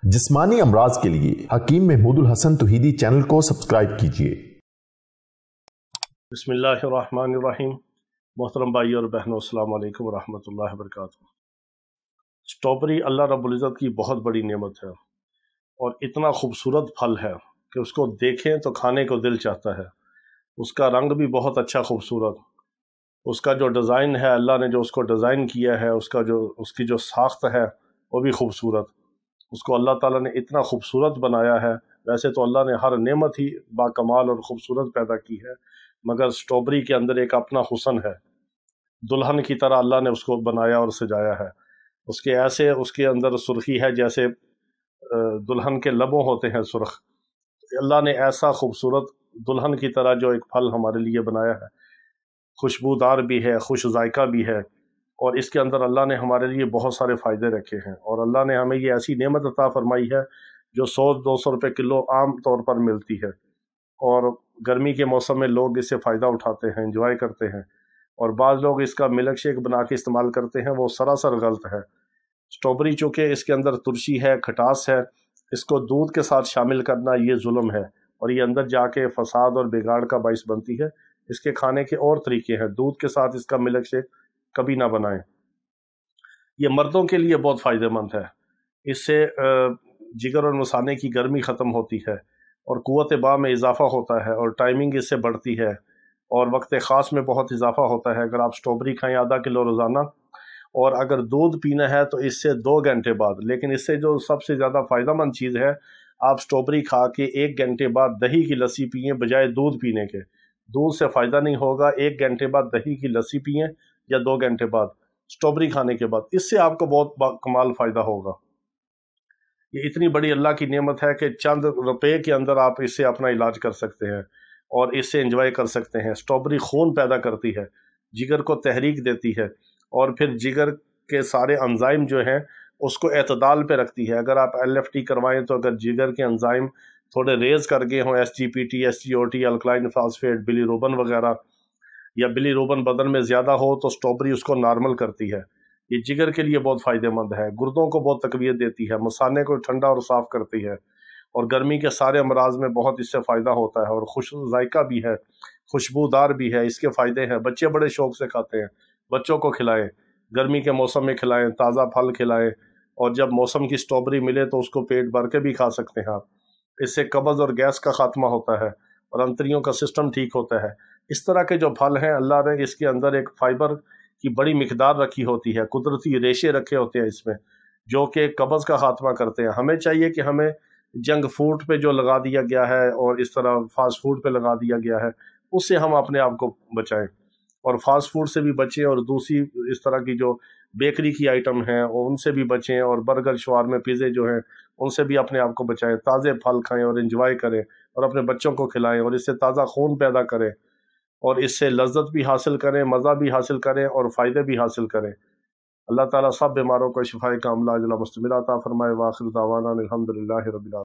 जिस्मानी अमराज के लिए हकीम महमूदुल हसन तौहीदी चैनल को सब्सक्राइब कीजिए। बिस्मिल्लाहिर्रहमानिर्रहीम। मोहतरम भाई और बहनों, अस्सलाम वालेकुम वरहमतुल्लाहि वबरकातुहू। स्ट्रॉबेरी अल्लाह रब्बुल इज़्ज़त की बहुत बड़ी नेमत है और इतना खूबसूरत फल है कि उसको देखें तो खाने को दिल चाहता है। उसका रंग भी बहुत अच्छा खूबसूरत, उसका जो डिज़ाइन है, अल्लाह ने जो उसको डिज़ाइन किया है, उसकी जो साख्त है वो भी खूबसूरत। उसको अल्लाह ताला ने इतना खूबसूरत बनाया है। वैसे तो अल्लाह ने हर नेमत ही बाकमाल और ख़ूबसूरत पैदा की है, मगर स्ट्रॉबेरी के अंदर एक अपना हुस्न है। दुल्हन की तरह अल्लाह ने उसको बनाया और सजाया है। उसके अंदर सुर्खी है, जैसे दुल्हन के लबों होते हैं सुर्ख। अल्लाह ने ऐसा खूबसूरत दुल्हन की तरह जो एक फल हमारे लिए बनाया है, खुशबूदार भी है, खुश जायका भी है, और इसके अंदर अल्लाह ने हमारे लिए बहुत सारे फ़ायदे रखे हैं। और अल्लाह ने हमें ये ऐसी नेमत अता फरमाई है जो 100-200 रुपये किलो आम तौर पर मिलती है, और गर्मी के मौसम में लोग इससे फ़ायदा उठाते हैं, इंजॉय करते हैं। और बाज़ लोग इसका मिल्क शेक बना के इस्तेमाल करते हैं, वो सरासर गलत है। स्ट्रॉबेरी चूँकि इसके अंदर तुरशी है, खटास है, इसको दूध के साथ शामिल करना ये जुल्म है, और ये अंदर जाके फसाद और बिगाड़ का बाइस बनती है। इसके खाने के और तरीके हैं। दूध के साथ इसका मिल्क शेक कभी ना बनाएं। ये मर्दों के लिए बहुत फ़ायदेमंद है। इससे जिगर और मसाने की गर्मी ख़त्म होती है और क़ुव्वत बा में इजाफ़ा होता है, और टाइमिंग इससे बढ़ती है, और वक्त ख़ास में बहुत इजाफ़ा होता है। अगर आप स्ट्रॉबेरी खाएं आधा किलो रोज़ाना, और अगर दूध पीना है तो इससे 2 घंटे बाद। लेकिन इससे जो सबसे ज़्यादा फ़ायदेमंद चीज़ है, आप स्ट्रॉबेरी खा के 1 घंटे बाद दही की लस्सी पिएँ बजाय दूध पीने के। दूध से फ़ायदा नहीं होगा। 1 घंटे बाद दही की लस्सी पिएँ या 2 घंटे बाद स्ट्रॉबेरी खाने के बाद, इससे आपको बहुत कमाल फ़ायदा होगा। ये इतनी बड़ी अल्लाह की नेमत है कि चंद रुपए के अंदर आप इससे अपना इलाज कर सकते हैं और इससे एंजॉय कर सकते हैं। स्ट्रॉबेरी खून पैदा करती है, जिगर को तहरीक देती है, और फिर जिगर के सारे एंजाइम जो हैं उसको एतदाल पे रखती है। अगर आप LFT करवाएं तो अगर जिगर के एंजाइम थोड़े रेज कर गए हों, SGPT, SGOT, alkaline phosphate, bilirubin वगैरह, या बिलीरुबिन बदन में ज़्यादा हो तो स्ट्रॉबेरी उसको नॉर्मल करती है। ये जिगर के लिए बहुत फ़ायदेमंद है, गुर्दों को बहुत तक़वियत देती है, मसाने को ठंडा और साफ़ करती है, और गर्मी के सारे अमराज में बहुत इससे फ़ायदा होता है। और खुश जायका भी है, खुशबूदार भी है, इसके फ़ायदे हैं। बच्चे बड़े शौक़ से खाते हैं। बच्चों को खिलाएं, गर्मी के मौसम में खिलाएं, ताज़ा फल खिलाएं, और जब मौसम की स्ट्रॉबेरी मिले तो उसको पेट भर के भी खा सकते हैं आप। इससे कब्ज़ और गैस का ख़ात्मा होता है और अंतरियों का सिस्टम ठीक होता है। इस तरह के जो फल हैं, अल्लाह ने इसके अंदर एक फ़ाइबर की बड़ी मिकदार रखी होती है, कुदरती रेशे रखे होते हैं इसमें, जो कि कब्ज़ का ख़ात्मा करते हैं। हमें चाहिए कि हमें जंक फूड पे जो लगा दिया गया है और इस तरह फास्ट फूड पे लगा दिया गया है, उससे हम अपने आप को बचाएं, और फास्ट फूड से भी बचें, और दूसरी इस तरह की जो बेकरी की आइटम हैं उनसे भी बचें, और बर्गर, शवारमे, पिज़्ज़े जो हैं उनसे भी अपने आप को बचाएं। ताज़े फल खाएं और एंजॉय करें, और अपने बच्चों को खिलाएं, और इससे ताज़ा खून पैदा करें, और इससे लज्जत भी हासिल करें, मज़ा भी हासिल करें, और फ़ायदे भी हासिल करें। अल्लाह ताला सब बीमारों को शिफाए कामिला अजला मुस्तमिला अता फरमाए। व आखिर दावाना अनिल हम्दुलिल्लाहि रब्बिल आलमीन।